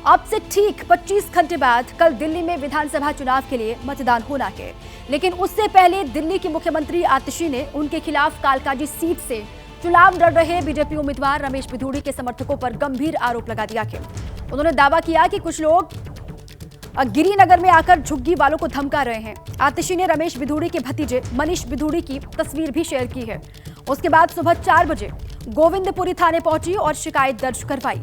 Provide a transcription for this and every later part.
अब से ठीक 25 घंटे बाद कल दिल्ली में विधानसभा चुनाव के लिए मतदान होना है, लेकिन उससे पहले दिल्ली की मुख्यमंत्री आतिशी ने उनके खिलाफ कालकाजी सीट से चुनाव लड़ रहे बीजेपी उम्मीदवार रमेश बिधूड़ी के समर्थकों पर गंभीर आरोप लगा दिया है। उन्होंने दावा किया कि कुछ लोग गिरिनगर में आकर झुग्गी वालों को धमका रहे हैं। आतिशी ने रमेश बिधूड़ी के भतीजे मनीष बिधूड़ी की तस्वीर भी शेयर की है। उसके बाद सुबह 4 बजे गोविंदपुरी थाने पहुंची और शिकायत दर्ज करवाई।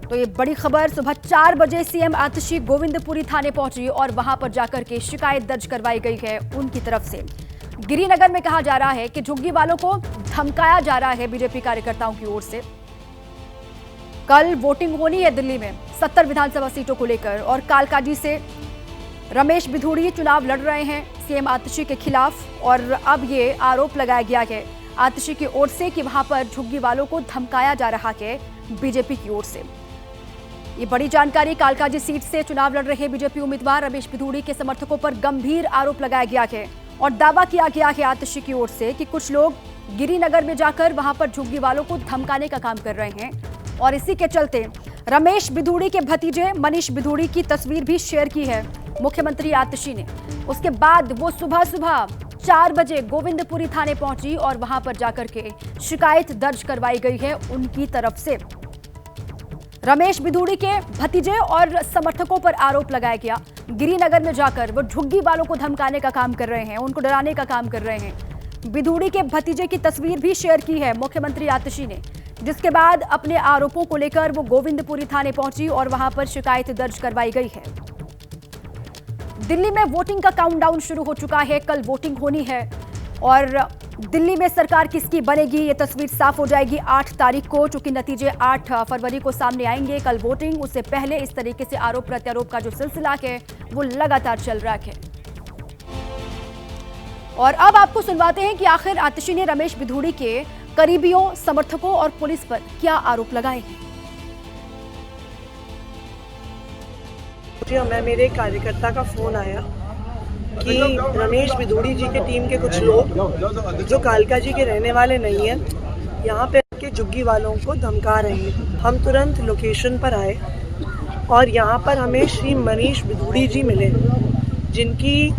तो ये बड़ी खबर, सुबह 4 बजे सीएम आतिशी गोविंदपुरी थाने पहुंची और वहां पर जाकर के शिकायत दर्ज करवाई गई है उनकी तरफ से। गिरिनगर में कहा जा रहा है कि झुग्गी वालों को धमकाया जा रहा है बीजेपी कार्यकर्ताओं की ओर से। कल वोटिंग होनी है दिल्ली में 70 विधानसभा सीटों को लेकर और कालकाजी से रमेश बिधूड़ी चुनाव लड़ रहे हैं सीएम आतिशी के खिलाफ। और अब ये आरोप लगाया गया है आतिशी की ओर से कि वहां पर झुग्गी वालों को धमकाया जा रहा है बीजेपी की ओर से। ये बड़ी जानकारी, कालकाजी सीट से चुनाव लड़ रहे बीजेपी उम्मीदवार रमेश बिधूड़ी के समर्थकों पर गंभीर आरोप लगाया गया है और दावा किया गया है आतिशी की ओर से कि कुछ लोग गिरिनगर में जाकर वहां पर झुग्गी वालों को धमकाने का काम कर रहे हैं। और इसी के चलते रमेश बिधूड़ी के भतीजे मनीष बिधूड़ी की तस्वीर भी शेयर की है मुख्यमंत्री आतिशी ने। उसके बाद वो सुबह 4 बजे गोविंदपुरी थाने पहुंची और वहां पर जाकर के शिकायत दर्ज करवाई गई है उनकी तरफ से। रमेश बिधूड़ी के भतीजे और समर्थकों पर आरोप लगाया गया, गिरिनगर में जाकर वो झुग्गी वालों को धमकाने का काम कर रहे हैं, उनको डराने का काम कर रहे हैं। बिधूड़ी के भतीजे की तस्वीर भी शेयर की है मुख्यमंत्री आतिशी ने, जिसके बाद अपने आरोपों को लेकर वो गोविंदपुरी थाने पहुंची और वहां पर शिकायत दर्ज करवाई गई है। दिल्ली में वोटिंग का काउंटडाउन शुरू हो चुका है, कल वोटिंग होनी है और दिल्ली में सरकार किसकी बनेगी ये तस्वीर साफ हो जाएगी 8 तारीख को, चूंकि नतीजे 8 फरवरी को सामने आएंगे। कल वोटिंग, उससे पहले इस तरीके से आरोप प्रत्यारोप का जो सिलसिला है वो लगातार चल रहा है। और अब आपको सुनवाते हैं कि आखिर आतिशी ने रमेश बिधूड़ी के करीबियों, समर्थकों और पुलिस पर क्या आरोप लगाए हैं। मैं मेरे कार्यकर्ता का फोन आया कि रमेश बिधूड़ी जी के टीम के कुछ लोग जो कालकाजी के रहने वाले नहीं हैं यहाँ पे के झुग्गी वालों को धमका रहे हैं। हम तुरंत लोकेशन पर आए और यहाँ पर हमें श्री मनीष बिधूड़ी जी मिले, जिनकी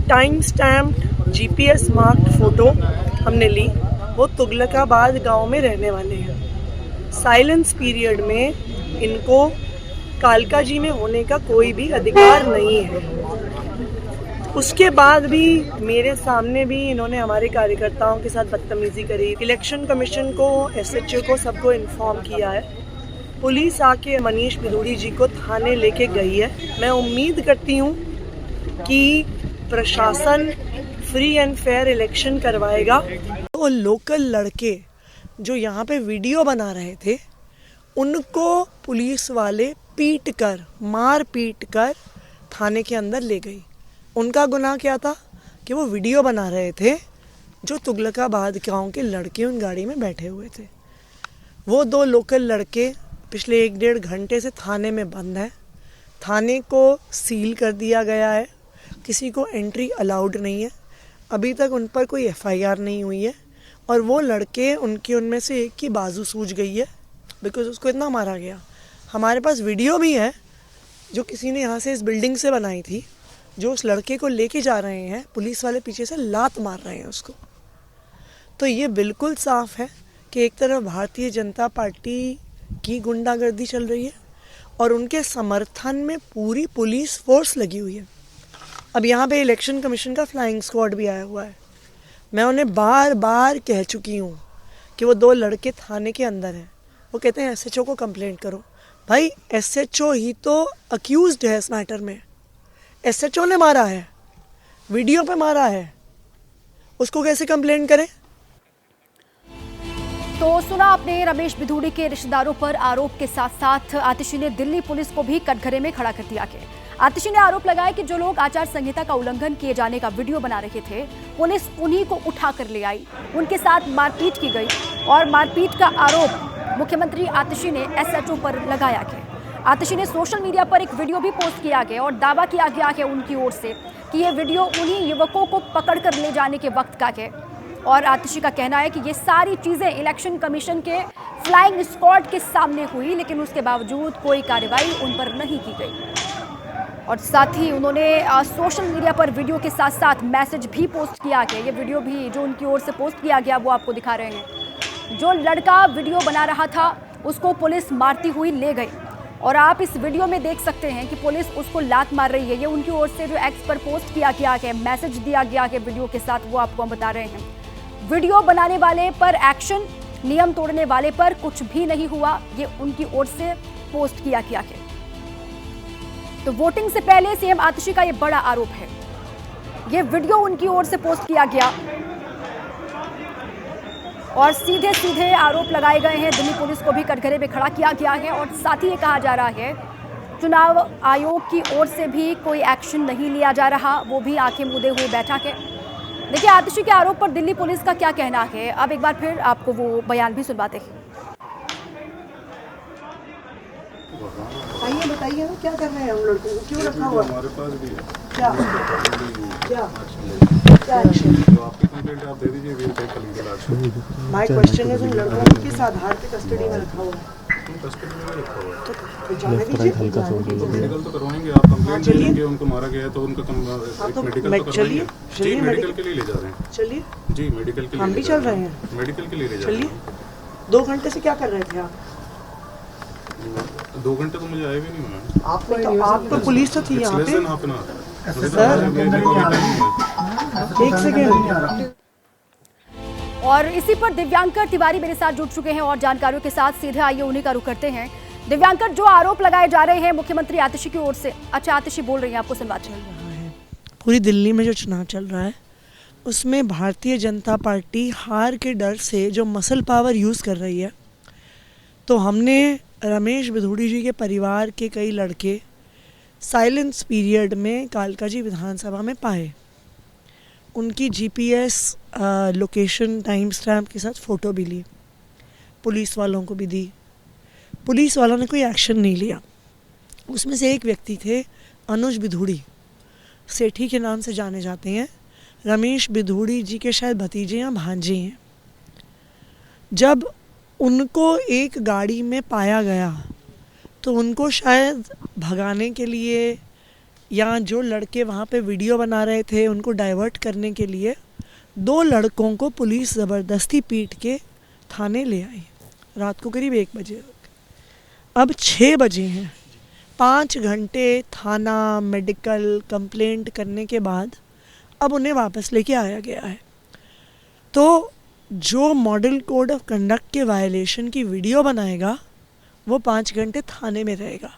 time stamped GPS marked photo हमने ली। वो तुगलकाबाद गांव में रहने वाले हैं। साइलेंस पीरियड में इनको कालकाजी में होने का कोई भी अधिकार नहीं है। उसके बाद भी मेरे सामने भी इन्होंने हमारे कार्यकर्ताओं के साथ बदतमीजी करी। इलेक्शन कमीशन को, एसएचओ को, सबको इन्फॉर्म किया है। पुलिस आके मनीष बिधूड़ी जी को थाने लेके गई है। मैं उम्मीद करती हूँ कि प्रशासन फ्री एंड फेयर इलेक्शन करवाएगा। तो लोकल लड़के जो यहाँ पे वीडियो बना रहे थे उनको पुलिस वाले मार पीट कर थाने के अंदर ले गई। उनका गुनाह क्या था कि वो वीडियो बना रहे थे जो तुगलकाबाद गांव के लड़के उन गाड़ी में बैठे हुए थे। वो 2 लोकल लड़के पिछले 1-1.5 घंटे से थाने में बंद हैं। थाने को सील कर दिया गया है, किसी को एंट्री अलाउड नहीं है। अभी तक उन पर कोई एफआईआर नहीं हुई है और वो लड़के उनमें से एक की बाजू सूज गई है बिकॉज उसको इतना मारा गया। हमारे पास वीडियो भी है जो किसी ने यहाँ से इस बिल्डिंग से बनाई थी, जो उस लड़के को लेके जा रहे हैं, पुलिस वाले पीछे से लात मार रहे हैं उसको। तो ये बिल्कुल साफ है कि एक तरफ भारतीय जनता पार्टी की गुंडागर्दी चल रही है और उनके समर्थन में पूरी पुलिस फोर्स लगी हुई है। अब यहाँ पे इलेक्शन कमीशन का फ्लाइंग स्क्वाड भी आया हुआ है। मैं उन्हें बार बार कह चुकी हूँ कि वो 2 लड़के थाने के अंदर हैं। वो कहते हैं एसएचओ को कंप्लेंट करो। भाई एसएचओ ही तो अक्यूज्ड है इस मैटर में। एसएचओ ने मारा है, वीडियो पे मारा है, उसको कैसे कंप्लेंट करें। तो सुना आपने रमेश बिधूड़ी के रिश्तेदारों पर आरोप के साथ साथ आतिशी ने दिल्ली पुलिस को भी कटघरे में खड़ा कर दिया है। आतिशी ने आरोप लगाया कि जो लोग आचार संहिता का उल्लंघन किए जाने का वीडियो बना रहे थे, पुलिस उन्हीं को उठा कर ले आई, उनके साथ मारपीट की गई और मारपीट का आरोप मुख्यमंत्री आतिशी ने एसएचओ पर लगाया है। आतिशी ने सोशल मीडिया पर एक वीडियो भी पोस्ट किया गया और दावा किया गया है उनकी ओर से कि यह वीडियो उन्हीं युवकों को पकड़कर ले जाने के वक्त का है और आतिशी का कहना है कि ये सारी चीज़ें इलेक्शन कमीशन के फ्लाइंग स्क्वाड के सामने हुई, लेकिन उसके बावजूद कोई कार्रवाई उन पर नहीं की गई। और साथ ही उन्होंने सोशल मीडिया पर वीडियो के साथ साथ मैसेज भी पोस्ट किया गया। ये वीडियो भी जो उनकी ओर से पोस्ट किया गया वो आपको दिखा रहे हैं। जो लड़का वीडियो बना रहा था उसको पुलिस मारती हुई ले गई और आप इस वीडियो में देख सकते हैं कि पुलिस उसको लात मार रही है। ये उनकी ओर से जो एक्स पर पोस्ट किया गया है, मैसेज दिया गया है वीडियो के साथ, वो आपको हम बता रहे हैं। वीडियो बनाने वाले पर एक्शन, नियम तोड़ने वाले पर कुछ भी नहीं हुआ, ये उनकी ओर से पोस्ट किया गया है। तो वोटिंग से पहले सीएम आतिशी का ये बड़ा आरोप है। ये वीडियो उनकी ओर से पोस्ट किया गया और सीधे सीधे आरोप लगाए गए हैं। दिल्ली पुलिस को भी कटघरे में खड़ा किया गया है और साथ ही ये कहा जा रहा है चुनाव आयोग की ओर से भी कोई एक्शन नहीं लिया जा रहा, वो भी आंखें मूंदे हुए बैठा है। देखिए आतिशी के आरोप पर दिल्ली पुलिस का क्या कहना है, अब एक बार फिर आपको वो बयान भी सुनवाते हैं। आइए बताइए ना क्या कर रहे हैं हम लड़कों को, क्यों रखा हुआ? हमारे पास भी है। क्या क्या क्या एक्शन? तो आपकी कंप्लेंट आप दे दीजिए, we'll take legal action. My question is उन लड़कों को किस आधार पे कस्टडी में रखा हुआ है? कस्टडी में रखा हुआ है तो जाने दीजिए। तो मेडिकल तो करवाएंगे, आप कंप्लेंट देंगे उनको मारा गया है तो उनका मेडिकल तो चलिए करवाएंगे। जी मेडिकल के लिए ले जा रहे हैं। चलिए जी मेडिकल के लिए हम भी चल रहे हैं, मेडिकल के लिए ले जा रहे चलिए। हैं। 2 घंटे से क्या कर रहे थे आप? 2 घंटे तो मुझे आए भी नहीं हुए। आप तो पुलिस तो थी यहाँ पे। सर एक सेकेंड। और इसी पर दिव्यांकर तिवारी मेरे साथ जुड़ चुके हैं और जानकारियों के साथ सीधे आइए उन्हीं का रुख करते हैं। दिव्यांकर, जो आरोप लगाए जा रहे हैं मुख्यमंत्री आतिशी की ओर से, अच्छा आतिशी बोल रही हैं, आपको सुनवाते हैं। पूरी दिल्ली में जो चुनाव चल रहा है उसमें भारतीय जनता पार्टी हार के डर से जो मसल पावर यूज़ कर रही है, तो हमने रमेश बिधूड़ी जी के परिवार के कई लड़के साइलेंस पीरियड में कालकाजी विधानसभा में पाए। उनकी जीपीएस लोकेशन टाइम स्टैम्प के साथ फ़ोटो भी ली, पुलिस वालों को भी दी। पुलिस वालों ने कोई एक्शन नहीं लिया। उसमें से एक व्यक्ति थे अनुज बिधूड़ी, सेठी के नाम से जाने जाते हैं। रमेश बिधूड़ी जी के शायद भतीजे या भांजे हैं। जब उनको एक गाड़ी में पाया गया तो उनको शायद भगाने के लिए या जो लड़के वहाँ पे वीडियो बना रहे थे उनको डाइवर्ट करने के लिए 2 लड़कों को पुलिस ज़बरदस्ती पीट के थाने ले आई। रात को करीब 1 बजे। अब 6 बजे हैं। 5 घंटे थाना मेडिकल कंप्लेंट करने के बाद अब उन्हें वापस लेके आया गया है। तो जो मॉडल कोड ऑफ कंडक्ट के वायलेशन की वीडियो बनाएगा वो 5 घंटे थाने में रहेगा।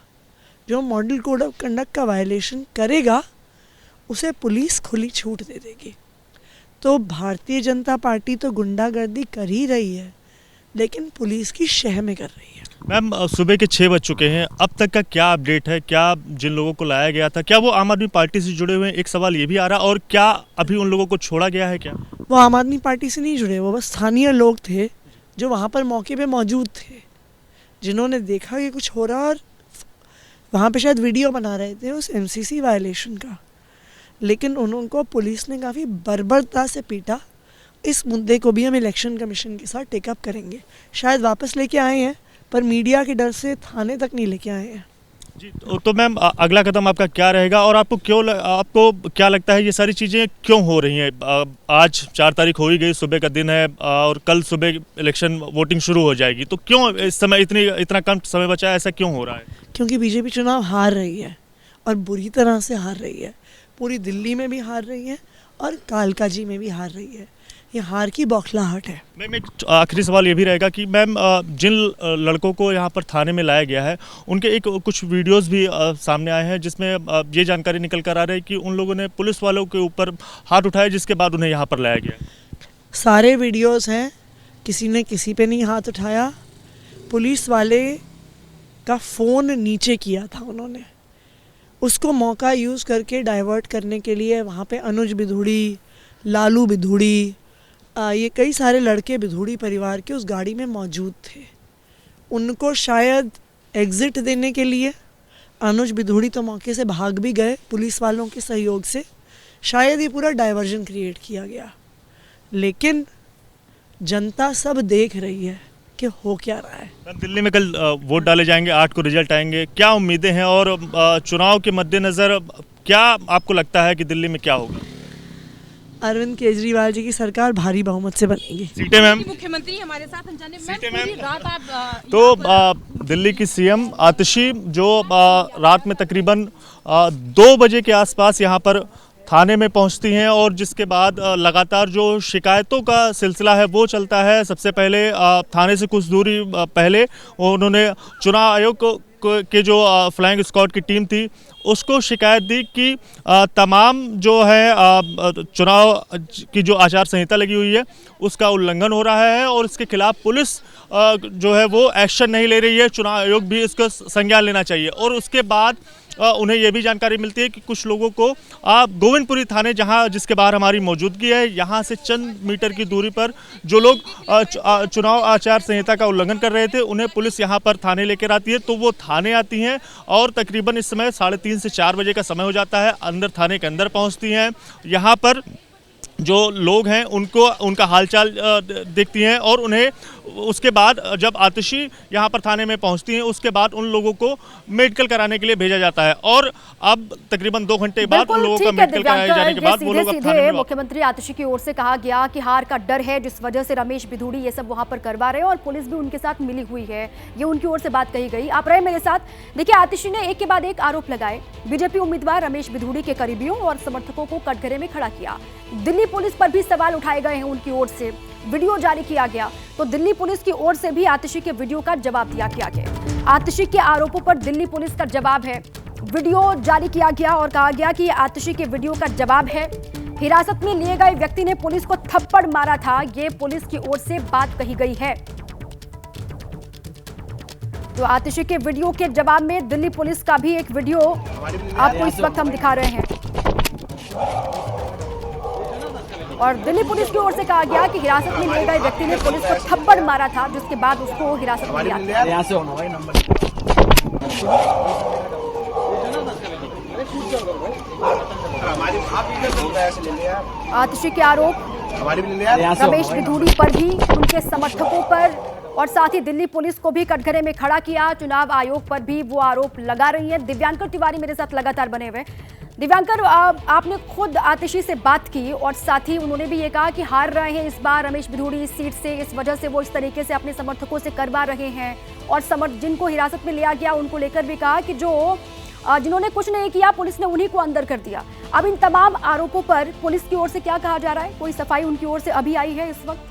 जो मॉडल कोड ऑफ कंडक्ट का वायलेशन करेगा उसे पुलिस खुली छूट दे देगी। तो भारतीय जनता पार्टी तो गुंडागर्दी कर ही रही है, लेकिन पुलिस की शह में कर रही है। मैम, सुबह के 6 बज चुके हैं, अब तक का क्या अपडेट है? क्या जिन लोगों को लाया गया था क्या वो आम आदमी पार्टी से जुड़े हुए हैं? एक सवाल ये भी आ रहा, और क्या अभी उन लोगों को छोड़ा गया है? क्या वो आम आदमी पार्टी से नहीं जुड़े, वो बस स्थानीय लोग थे जो वहाँ पर मौके पे मौजूद थे, जिन्होंने देखा कि कुछ हो रहा और वहाँ पे शायद वीडियो बना रहे थे उस एमसीसी वायलेशन का। लेकिन उनको पुलिस ने काफ़ी बर्बरता से पीटा। इस मुद्दे को भी हम इलेक्शन कमीशन के साथ टेकअप करेंगे। शायद वापस लेके आए हैं पर मीडिया के डर से थाने तक नहीं लेके आए हैं। जी, तो मैम अगला कदम आपका क्या रहेगा, और आपको क्या लगता है ये सारी चीज़ें क्यों हो रही हैं? आज 4 तारीख हो ही गई, सुबह का दिन है और कल सुबह इलेक्शन वोटिंग शुरू हो जाएगी, तो क्यों इस समय इतना कम समय बचा है? ऐसा क्यों हो रहा है? क्योंकि बीजेपी चुनाव हार रही है और बुरी तरह से हार रही है। पूरी दिल्ली में भी हार रही है और कालकाजी में भी हार रही है। ये हार की बौखलाहट है। मैम, एक आखिरी सवाल ये भी रहेगा कि मैम जिन लड़कों को यहाँ पर थाने में लाया गया है उनके कुछ वीडियोस भी सामने आए हैं जिसमें ये जानकारी निकल कर आ रही है कि उन लोगों ने पुलिस वालों के ऊपर हाथ उठाए, जिसके बाद उन्हें यहाँ पर लाया गया। सारे वीडियोस हैं, किसी ने किसी पे नहीं हाथ उठाया। पुलिस वाले का फ़ोन नीचे किया था उन्होंने, उसको मौका यूज़ करके डाइवर्ट करने के लिए वहाँ पे अनुज बिधूड़ी, लालू बिधूड़ी, ये कई सारे लड़के बिधूड़ी परिवार के उस गाड़ी में मौजूद थे। उनको शायद एग्ज़िट देने के लिए अनुज बिधूड़ी तो मौके से भाग भी गए पुलिस वालों के सहयोग से। शायद ये पूरा डाइवर्जन क्रिएट किया गया। लेकिन जनता सब देख रही है कि हो क्या रहा है। मैम, दिल्ली में कल वोट डाले जाएंगे, 8 को रिजल्ट आएंगे, क्या उम्मीदें हैं और चुनाव के मद्देनजर क्या आपको लगता है कि दिल्ली में क्या होगा? अरविंद केजरीवाल जी की सरकार भारी बहुमत से बनेगी। सीटें मैम? मुख्यमंत्री हमारे साथ अनजाने में सीटें पूरी मैम? रात आप तो दिल्ली की सीएम आतिशी जो रात में तकरीबन 2 बजे के आसपास यहाँ पर थाने में पहुंचती हैं और जिसके बाद लगातार जो शिकायतों का सिलसिला है वो चलता है। सबसे पहले थाने से कुछ दूरी पहले उन्होंने चुनाव आयोग के जो फ्लाइंग स्क्वाड की टीम थी उसको शिकायत दी कि तमाम जो है चुनाव की जो आचार संहिता लगी हुई है उसका उल्लंघन हो रहा है और इसके खिलाफ पुलिस जो है वो एक्शन नहीं ले रही है। चुनाव आयोग भी इसका संज्ञान लेना चाहिए। और उसके बाद उन्हें यह भी जानकारी मिलती है कि कुछ लोगों को गोविंदपुरी थाने जिसके बाहर हमारी मौजूदगी है, यहाँ से चंद मीटर की दूरी पर जो लोग चुनाव आचार संहिता का उल्लंघन कर रहे थे उन्हें पुलिस यहाँ पर थाने लेकर आती है। तो वो थाने आती हैं और तकरीबन इस समय 3:30 से 4 बजे का समय हो जाता है। अंदर थाने के अंदर पहुँचती हैं, यहाँ पर जो लोग हैं उनका हालचाल देखती हैं और उन्हें उसके बाद जब आतिशी यहाँ पर थाने में पहुँचती हैं उसके बाद उन लोगों को मेडिकल कराने के लिए भेजा जाता है। और अब तकरीबन 2 घंटे बाद उन लोगों का मेडिकल कराए जाने के बाद वो लोग अब थाने में मुख्यमंत्री आतिशी की ओर से कहा गया कि हार का डर है जिस वजह से रमेश बिधूड़ी ये सब वहां पर करवा रहे हैं और पुलिस भी उनके साथ मिली हुई है, ये उनकी ओर से बात कही गई। आप रहे मेरे साथ। देखिए, आतिशी ने एक के बाद एक आरोप लगाए। बीजेपी उम्मीदवार रमेश बिधूड़ी के करीबियों और समर्थकों को कटघरे में खड़ा किया। दिल्ली पुलिस पर भी सवाल उठाए गए हैं उनकी ओर से। वीडियो जारी किया गया तो दिल्ली पुलिस की ओर से भी आतिशी के वीडियो का जवाब दिया गया। आतिशी के आरोपों पर दिल्ली पुलिस का जवाब है। वीडियो जारी किया गया और कहा गया कि आतिशी के वीडियो का जवाब है। हिरासत में लिए गए व्यक्ति ने पुलिस को थप्पड़ मारा था, ये पुलिस की ओर से बात कही गई है। तो आतिशी के वीडियो के जवाब में दिल्ली पुलिस का भी एक वीडियो आपको इस वक्त हम दिखा रहे हैं और दिल्ली पुलिस की ओर से कहा गया कि हिरासत में लिए गए व्यक्ति ने पुलिस को थप्पड़ मारा था जिसके बाद उसको हिरासत में लिया गया। आतिशी के आरोप रमेश बिधूड़ी पर भी, उनके समर्थकों पर और साथ ही दिल्ली पुलिस को भी कटघरे में खड़ा किया। चुनाव आयोग पर भी वो आरोप लगा रही है। दिव्यांकर तिवारी मेरे साथ लगातार बने हुए। दिव्यांकर, आपने खुद आतिशी से बात की और साथ ही उन्होंने भी ये कहा कि हार रहे हैं इस बार रमेश बिधूड़ी इस सीट से, इस वजह से वो इस तरीके से अपने समर्थकों से करवा रहे हैं और जिनको हिरासत में लिया गया उनको लेकर भी कहा कि जिन्होंने कुछ नहीं किया पुलिस ने उन्हीं को अंदर कर दिया। अब इन तमाम आरोपों पर पुलिस की ओर से क्या कहा जा रहा है? कोई सफाई उनकी ओर से अभी आई है इस वक्त?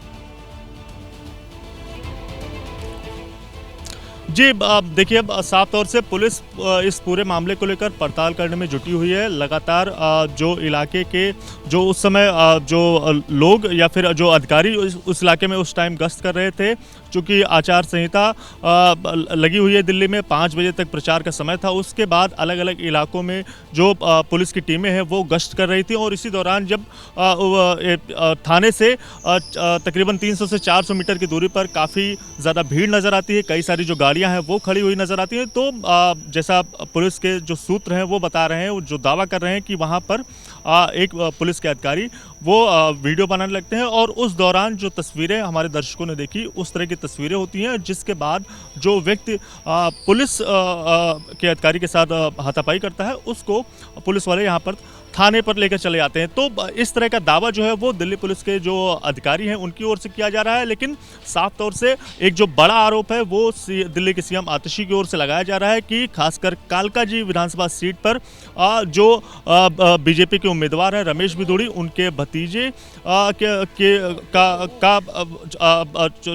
जी, देखिए, अब साफ तौर से पुलिस इस पूरे मामले को लेकर पड़ताल करने में जुटी हुई है। लगातार जो इलाके के जो उस समय जो लोग या फिर जो अधिकारी उस इलाके में उस टाइम गश्त कर रहे थे, चूँकि आचार संहिता लगी हुई है दिल्ली में, 5 बजे तक प्रचार का समय था। उसके बाद अलग अलग इलाकों में जो पुलिस की टीमें हैं वो गश्त कर रही थी और इसी दौरान जब थाने से तकरीबन 300 से 400 मीटर की दूरी पर काफ़ी ज़्यादा भीड़ नज़र आती है, कई सारी जो गाड़ियां हैं वो खड़ी हुई नज़र आती हैं। तो जैसा पुलिस के जो सूत्र हैं वो बता रहे हैं, जो दावा कर रहे हैं कि वहाँ पर एक पुलिस के अधिकारी वो वीडियो बनाने लगते हैं और उस दौरान जो तस्वीरें हमारे दर्शकों ने देखी उस तरह की तस्वीरें होती हैं, जिसके बाद जो व्यक्ति पुलिस के अधिकारी के साथ हाथापाई करता है उसको पुलिस वाले यहाँ पर थाने पर लेकर चले जाते हैं। तो इस तरह का दावा जो है वो दिल्ली पुलिस के जो अधिकारी हैं उनकी ओर से किया जा रहा है। लेकिन साफ तौर से एक जो बड़ा आरोप है वो दिल्ली के सीएम आतिशी की ओर से लगाया जा रहा है कि खासकर कालकाजी विधानसभा सीट पर जो बीजेपी के उम्मीदवार हैं रमेश बिधूड़ी, उनके भतीजे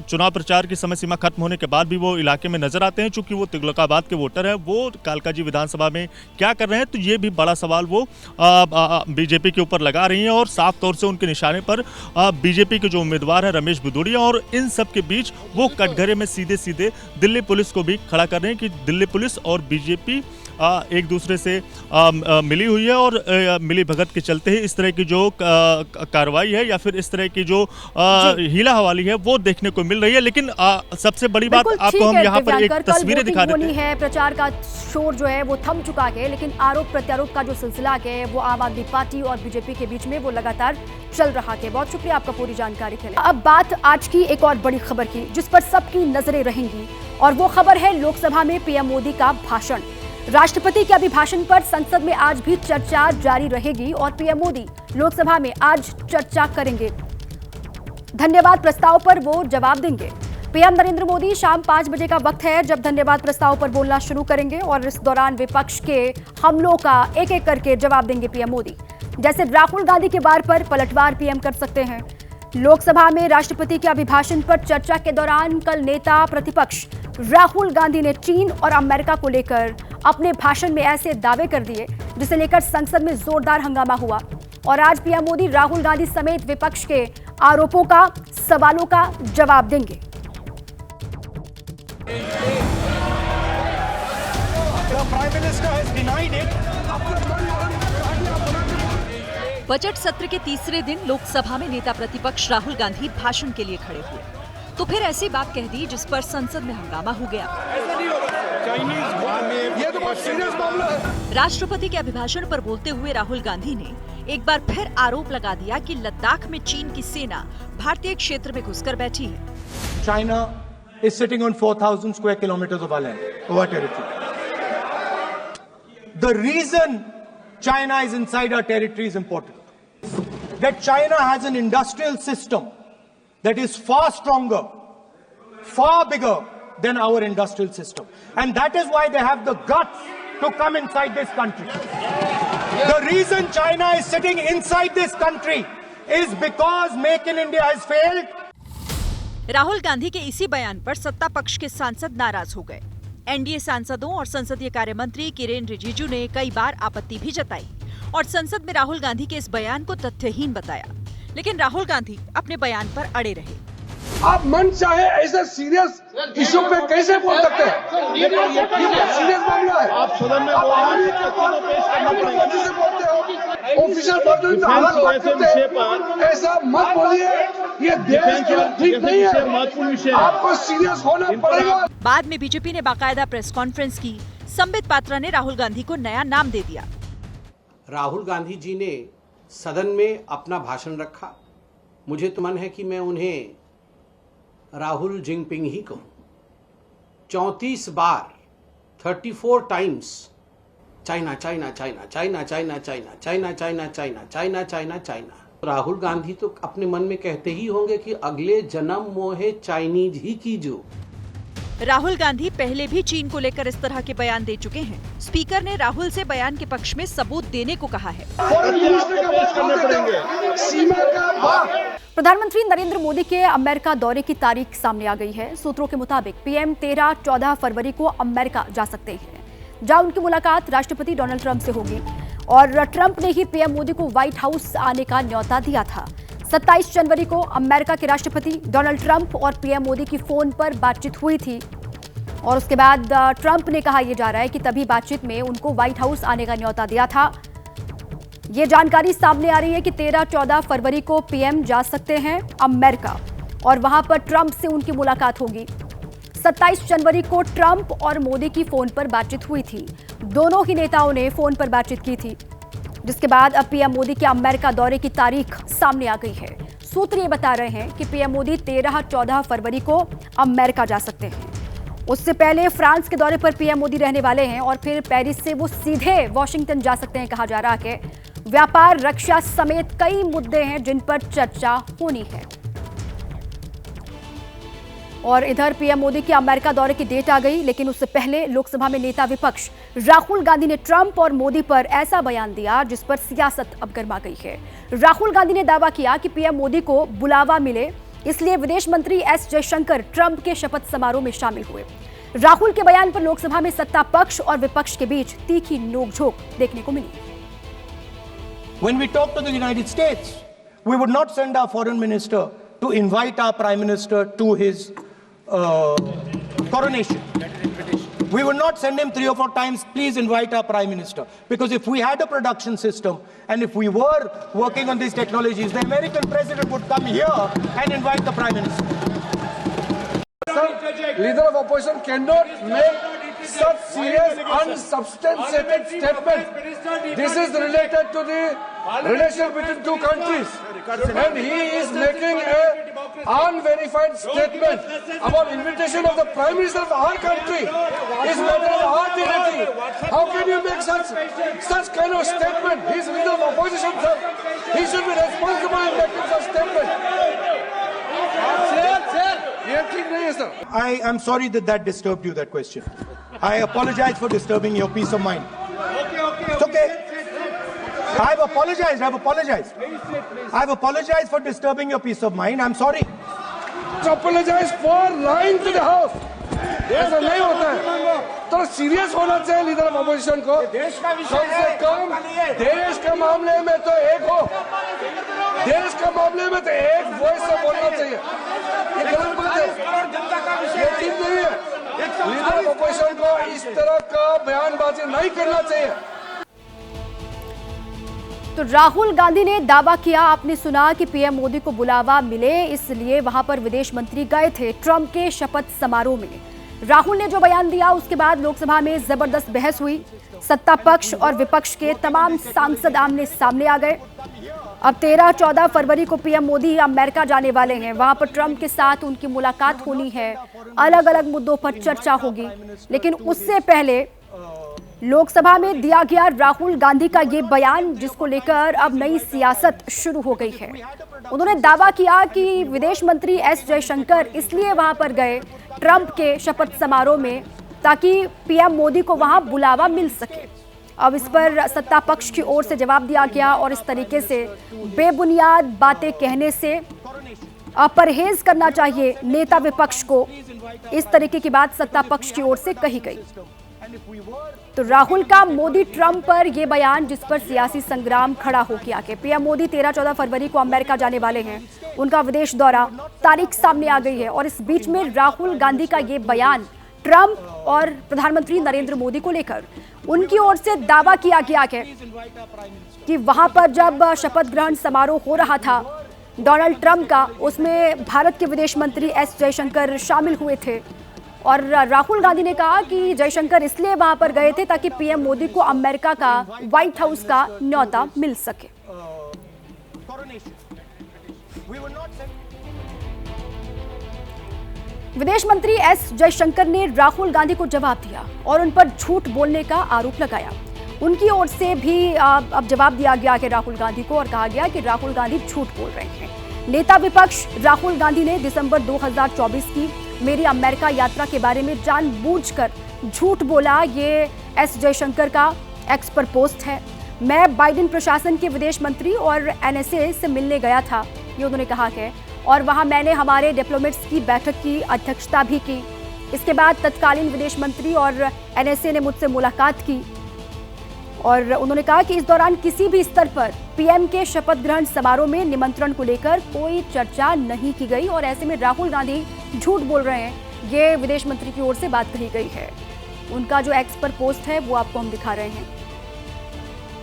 चुनाव प्रचार की समय सीमा खत्म होने के बाद भी वो इलाके में नजर आते हैं। चूंकि वो तुगलकाबाद के वोटर हैं, वो कालकाजी विधानसभा में क्या कर रहे हैं, तो ये भी बड़ा सवाल वो बीजेपी के ऊपर लगा रही हैं और साफ तौर से उनके निशाने पर बीजेपी के जो उम्मीदवार हैं रमेश बिधूड़ी, और इन सब के बीच वो कटघरे में सीधे सीधे दिल्ली पुलिस को भी खड़ा कर रहे हैं कि दिल्ली पुलिस और बीजेपी एक दूसरे से मिली हुई है और मिली भगत के चलते ही इस तरह की जो कार्रवाई है या फिर इस तरह की जो हीला हवाली है वो देखने को मिल रही है। लेकिन सबसे बड़ी बात आपको हम यहाँ पर एक तस्वीरें दिखा देते हैं। प्रचार का शोर जो है वो थम चुका है, लेकिन आरोप प्रत्यारोप का जो सिलसिला है वो आम आदमी पार्टी और बीजेपी के बीच में वो लगातार चल रहा है। बहुत शुक्रिया आपका पूरी जानकारी के लिए। अब बात आज की एक और बड़ी खबर की, जिस पर सबकी नजरें रहेंगी, और वो खबर है लोकसभा में पीएम मोदी का भाषण। राष्ट्रपति के अभिभाषण पर संसद में आज भी चर्चा जारी रहेगी और पीएम मोदी लोकसभा में आज चर्चा करेंगे। धन्यवाद प्रस्ताव पर वो जवाब देंगे। पीएम नरेंद्र मोदी शाम 5 बजे का वक्त है जब धन्यवाद प्रस्ताव पर बोलना शुरू करेंगे और इस दौरान विपक्ष के हमलों का एक एक करके जवाब देंगे पीएम मोदी। जैसे राहुल गांधी के वार पर पलटवार पीएम कर सकते हैं। लोकसभा में राष्ट्रपति के अभिभाषण पर चर्चा के दौरान कल नेता प्रतिपक्ष राहुल गांधी ने चीन और अमेरिका को लेकर अपने भाषण में ऐसे दावे कर दिए जिसे लेकर संसद में जोरदार हंगामा हुआ। और आज पीएम मोदी राहुल गांधी समेत विपक्ष के आरोपों का, सवालों का जवाब देंगे। बजट सत्र के तीसरे दिन लोकसभा में नेता प्रतिपक्ष राहुल गांधी भाषण के लिए खड़े हुए, तो फिर ऐसी बात कह दी जिस पर संसद में हंगामा हो गया। राष्ट्रपति के अभिभाषण पर बोलते हुए राहुल गांधी ने एक बार फिर आरोप लगा दिया कि लद्दाख में चीन की सेना भारतीय क्षेत्र में घुसकर बैठी है। China is sitting on 4,000 square kilometers of our land, of our territory. The reason China is inside our territory is important. That China has an industrial system that is far stronger, far bigger than our industrial system. And that is why they have the guts to come inside this country. The reason China is sitting inside this country is because Make in India has failed. Rahul Gandhi के इसी बयान पर सत्ता पक्ष के सांसद नाराज हो गए। एनडीए सांसदों और संसदीय कार्य मंत्री किरेन रिजिजू ने कई बार आपत्ति भी जताई और संसद में राहुल गांधी के इस बयान को तथ्यहीन बताया। लेकिन राहुल गांधी अपने बयान पर अड़े रहे। आप मन चाहे ऐसे सीरियस इशू पे कैसे बोल सकते हैं? ये सीरियस मामला है। आप सदन में ऑफिशियल वर्जन में हालत बात करते हैं, ऐसा मत बोलिए। ये देश के लिए ठीक नहीं है। आपको सीरियस होना पड़ेगा। बाद में बीजेपी ने बाकायदा प्रेस कॉन्फ्रेंस की। संबित पात्रा ने राहुल गांधी को नया नाम दे दिया। राहुल गांधी जी ने सदन में अपना भाषण रखा। मुझे तो मन है कि मैं उन्हें राहुल जिनपिंग ही कहूं। 34 बार 34 times China China China China China China China China China China China China. Rahul Gandhi तो अपने मन में कहते ही होंगे कि अगले जन्म मोहे चाइनीज ही कीजो। राहुल गांधी पहले भी चीन को लेकर इस तरह के बयान दे चुके हैं। स्पीकर ने राहुल से बयान के पक्ष में सबूत देने को कहा है। प्रधानमंत्री नरेंद्र मोदी के अमेरिका दौरे की तारीख सामने आ गई है। सूत्रों के मुताबिक पीएम 13-14 फरवरी को अमेरिका जा सकते हैं, जहां उनकी मुलाकात राष्ट्रपति डोनाल्ड ट्रंप से होगी। और ट्रंप ने ही पीएम मोदी को व्हाइट हाउस आने का न्योता दिया था। 27 जनवरी को अमेरिका के राष्ट्रपति डोनाल्ड ट्रंप और पीएम मोदी की फोन पर बातचीत हुई थी और उसके बाद ट्रंप ने कहा यह जा रहा है कि तभी बातचीत में उनको व्हाइट हाउस आने का न्योता दिया था। ये जानकारी सामने आ रही है कि 13-14 फरवरी को पीएम जा सकते हैं अमेरिका और वहां पर ट्रंप से उनकी मुलाकात होगी। 27 जनवरी को ट्रंप और मोदी की फोन पर बातचीत हुई थी। दोनों ही नेताओं ने फोन पर बातचीत की थी, जिसके बाद अब पीएम मोदी के अमेरिका दौरे की तारीख सामने आ गई है। सूत्र ये बता रहे हैं कि पीएम मोदी 13-14 फरवरी को अमेरिका जा सकते हैं। उससे पहले फ्रांस के दौरे पर पीएम मोदी रहने वाले हैं और फिर पेरिस से वो सीधे वॉशिंगटन जा सकते हैं। कहा जा रहा है कि व्यापार, रक्षा समेत कई मुद्दे हैं जिन पर चर्चा होनी है। और इधर पीएम मोदी के अमेरिका दौरे की डेट आ गई, लेकिन उससे पहले लोकसभा में नेता विपक्ष राहुल गांधी ने ट्रंप और मोदी पर ऐसा बयान दिया जिस पर सियासत अब गर्मा गई है। राहुल गांधी ने दावा किया कि पीएम मोदी को बुलावा मिले, इसलिए विदेश मंत्री एस जयशंकर ट्रंप के शपथ समारोह में शामिल हुए। राहुल के बयान पर लोकसभा में सत्ता पक्ष और विपक्ष के बीच तीखी नोकझोंक देखने को मिली। When we talk to the United States, we would not send our foreign minister to invite our prime minister to his coronation. We would not send him 3 or 4 times, please invite our prime minister. Because if we had a production system and if we were working on these technologies, the American president would come here and invite the prime minister. Sir, leader of opposition cannot make such serious unsubstantiated statement. This is related to the relation between two countries, and he is making a unverified statement about invitation of the Prime Minister of our country. Is matter of our dignity. How can you make such kind of statement? He is leader of opposition, sir. He should be responsible in making such statement. I am sorry that disturbed you, that question. I apologize for disturbing your peace of mind. It's okay. I've apologized. I've apologized for disturbing your peace of mind. I'm sorry. Apologize for lying to the house. ऐसा नहीं होता है. तो serious होना चाहिए leader of opposition को. कम से कम देश के मामले में तो एक हो. देश के मामले में तो एक वॉइस से बोलना चाहिए. ये गलत बात है. ये ठीक नहीं है. लीडर ऑफ अपोजिशन को इस तरह का बयानबाजी नहीं करना चाहिए. तो राहुल गांधी ने दावा किया, आपने सुना कि पीएम मोदी को बुलावा मिले, इसलिए वहां पर विदेश मंत्री गए थे ट्रंप के शपथ समारोह में। राहुल ने जो बयान दिया उसके बाद लोकसभा में जबरदस्त बहस हुई। सत्ता पक्ष और विपक्ष के तमाम सांसद आमने सामने आ गए। अब 13-14 फरवरी को पीएम मोदी अमेरिका जाने वाले हैं, वहां पर ट्रंप के साथ उनकी मुलाकात होनी है, अलग अलग मुद्दों पर चर्चा होगी। लेकिन उससे पहले लोकसभा में दिया गया राहुल गांधी का ये बयान, जिसको लेकर अब नई सियासत शुरू हो गई है। उन्होंने दावा किया कि विदेश मंत्री एस जयशंकर इसलिए वहां पर गए ट्रंप के शपथ समारोह में ताकि पीएम मोदी को वहां बुलावा मिल सके। अब इस पर सत्ता पक्ष की ओर से जवाब दिया गया और इस तरीके से बेबुनियाद बातें कहने से परहेज करना चाहिए नेता विपक्ष को, इस तरीके की बात सत्ता पक्ष की ओर से कही गई। तो राहुल का मोदी ट्रंप पर यह बयान, जिस पर सियासी संग्राम खड़ा हो गया कि पीएम मोदी 13-14 फरवरी को अमेरिका जाने वाले हैं, उनका विदेश दौरा, तारीख सामने आ गई है। और इस बीच में राहुल गांधी का यह बयान ट्रंप और प्रधानमंत्री नरेंद्र मोदी को लेकर उनकी ओर से दावा किया गया है कि वहां पर जब शपथ ग्रहण समारोह हो रहा था डोनाल्ड ट्रंप का, उसमें भारत के विदेश मंत्री एस जयशंकर शामिल हुए थे। और राहुल गांधी ने कहा कि जयशंकर इसलिए वहां पर गए थे ताकि पीएम मोदी को अमेरिका का, व्हाइट हाउस का न्योता मिल सके। विदेश मंत्री एस जयशंकर ने राहुल गांधी को जवाब दिया और उन पर झूठ बोलने का आरोप लगाया। उनकी ओर से भी अब जवाब दिया गया कि राहुल गांधी को, और कहा गया कि राहुल गांधी झूठ बोल रहे हैं। नेता विपक्ष राहुल गांधी ने दिसंबर 2024 की मेरी अमेरिका यात्रा के बारे में जानबूझकर झूठ बोला। ये एस जयशंकर का एक्स पर पोस्ट है। मैं बाइडेन प्रशासन के विदेश मंत्री और एनएसए से मिलने गया था, ये उन्होंने कहा है। और वहां मैंने हमारे डिप्लोमेट्स की बैठक की अध्यक्षता भी की। इसके बाद तत्कालीन विदेश मंत्री और एनएसए ने मुझसे मुलाकात की और उन्होंने कहा कि इस दौरान किसी भी स्तर पर पीएम के शपथ ग्रहण समारोह में निमंत्रण को लेकर कोई चर्चा नहीं की गई। और ऐसे में राहुल गांधी झूठ बोल रहे हैं, ये विदेश मंत्री की ओर से बात कही गई है। उनका जो एक्स पर पोस्ट है वो आपको हम दिखा रहे हैं।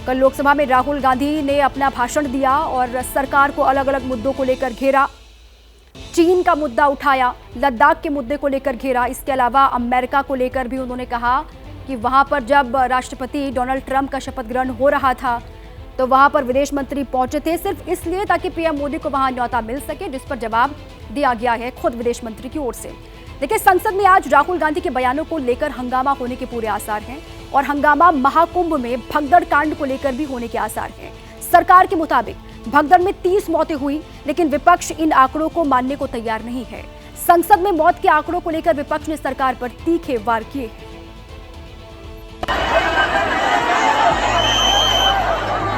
कल लोकसभा में राहुल गांधी ने अपना भाषण दिया और सरकार को अलग अलग मुद्दों को लेकर घेरा। चीन का मुद्दा उठाया, लद्दाख के मुद्दे को लेकर घेरा। इसके अलावा अमेरिका को लेकर भी उन्होंने कहा कि वहां पर जब राष्ट्रपति डोनाल्ड ट्रंप का शपथ ग्रहण हो रहा था तो वहां पर विदेश मंत्री पहुंचे थे सिर्फ इसलिए ताकि पीएम मोदी को वहां न्योता मिल सके, जिस पर जवाब दिया गया है खुद विदेश मंत्री की ओर से। देखिए, संसद में आज राहुल गांधी के बयानों को लेकर हंगामा होने के पूरे आसार हैं और हंगामा महाकुंभ में भगदड़ कांड को लेकर भी होने के आसार हैं। सरकार के मुताबिक भगदड़ में 30 मौतें हुई, लेकिन विपक्ष इन आंकड़ों को मानने को तैयार नहीं है। संसद में मौत के आंकड़ों को लेकर विपक्ष ने सरकार पर तीखे वार किए।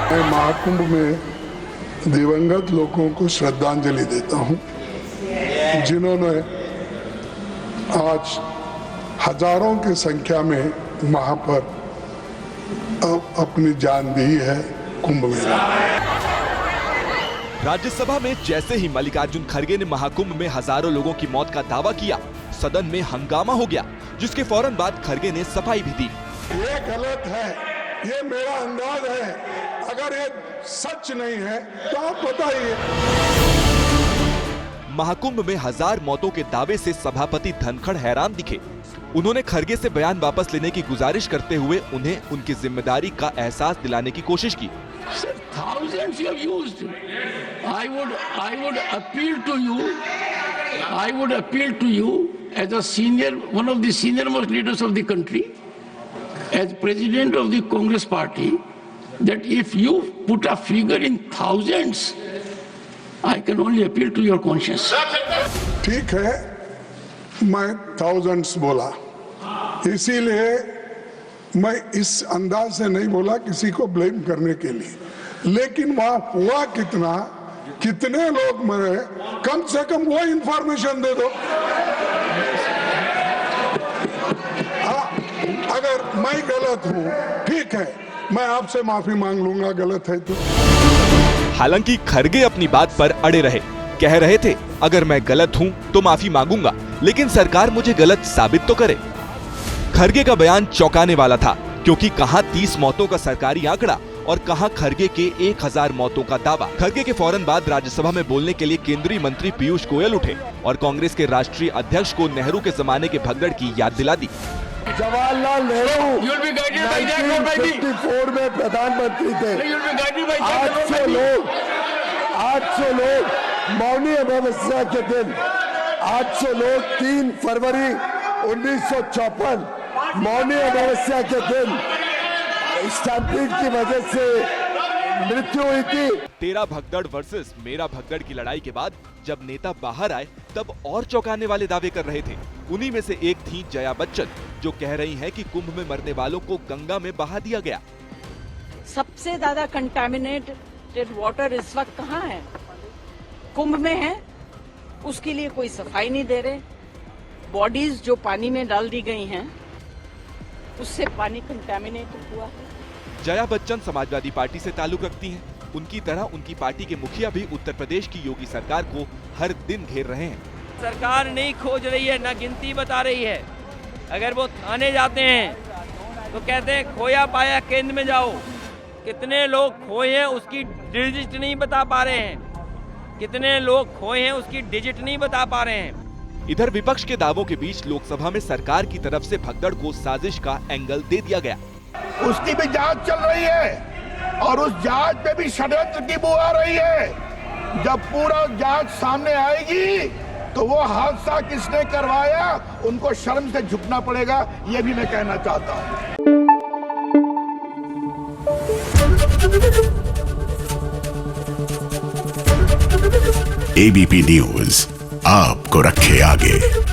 मैं महाकुंभ में दिवंगत लोगों को श्रद्धांजलि देता हूं, जिन्होंने आज हजारों की संख्या में वहां पर अपनी जान दी है कुंभ मेला। राज्यसभा में जैसे ही मल्लिकार्जुन खड़गे ने महाकुंभ में हजारों लोगों की मौत का दावा किया, सदन में हंगामा हो गया, जिसके फौरन बाद खड़गे ने सफाई भी दी। ये गलत है, ये मेरा अंदाज है, अगर ये सच नहीं है तो आप बताइए। महाकुंभ में 1000 मौतों के दावे से सभापति धनखड़ हैरान दिखे। उन्होंने खरगे से बयान वापस लेने की गुजारिश करते हुए उन्हें उनकी जिम्मेदारी का एहसास दिलाने की कोशिश की। Thousands you have used. I would appeal to you. I would appeal to you as a senior, one of the senior most leaders of the country, as president of the Congress party, that if you put a figure in thousands, I can only appeal to your conscience. ठीक है, मैं thousands बोला, इसीलिए मैं इस अंदाज से नहीं बोला किसी को ब्लेम करने के लिए, लेकिन वहां हुआ कितना, कितने लोग मरे, कम से कम वो इंफॉर्मेशन दे दो। अगर मैं गलत हूं, ठीक है, मैं आपसे माफी मांग लूंगा गलत है तो। हालांकि खरगे अपनी बात पर अड़े रहे, कह रहे थे अगर मैं गलत हूं तो माफी मांगूंगा, लेकिन सरकार मुझे गलत साबित तो करे। खरगे का बयान चौंकाने वाला था, क्योंकि कहां 30 मौतों का सरकारी आंकड़ा और कहां खरगे के 1000 मौतों का दावा। खरगे के फौरन बाद राज्यसभा में बोलने के लिए केंद्रीय मंत्री पीयूष गोयल उठे और कांग्रेस के राष्ट्रीय अध्यक्ष को नेहरू के जमाने के भगदड़ की याद दिला दी। जवाहरलाल नेहरू 1954 में प्रधानमंत्री थे। 800 लोग मौनी अमावस्या के दिन, 800 लोग 3 फरवरी 1954 मौनी अमावस्या के दिन स्टैम्पीड की वजह से मृत्यु हुई थी। तेरा भगदड़ वर्सेस मेरा भगदड़ की लड़ाई के बाद जब नेता बाहर आए तब और चौंकाने वाले दावे कर रहे थे। उन्हीं में से एक थी जया बच्चन, जो कह रही हैं कि कुंभ में मरने वालों को गंगा में बहा दिया गया। सबसे ज्यादा कंटामिनेटेड वाटर इस वक्त कहाँ है? कुंभ में है। उसके लिए कोई सफाई नहीं दे रहे। बॉडीज जो पानी में डाल दी गई हैं, उससे पानी कंटामिनेटेड हुआ है। जया बच्चन समाजवादी पार्टी से ताल्लुक रखती हैं। उनकी तरह उनकी पार्टी के मुखिया भी उत्तर प्रदेश की योगी सरकार को हर दिन घेर रहे हैं। सरकार नहीं खोज रही है, न गिनती बता रही है। अगर वो थाने जाते हैं तो कहते हैं खोया पाया केंद्र में जाओ। कितने लोग खोए हैं उसकी डिजिट नहीं बता पा रहे हैं। कितने लोग खोए हैं उसकी डिजिट नहीं बता पा रहे हैं। इधर विपक्ष के दावों के बीच लोकसभा में सरकार की तरफ से भगदड़ को साजिश का एंगल दे दिया गया। उसकी भी जांच चल रही है और उस जांच में भी षड्यंत्र की बू आ रही है। जब पूरा जांच सामने आएगी तो वो हादसा किसने करवाया उनको शर्म से झुकना पड़ेगा, ये भी मैं कहना चाहता हूँ। एबीपी न्यूज आपको रखे आगे।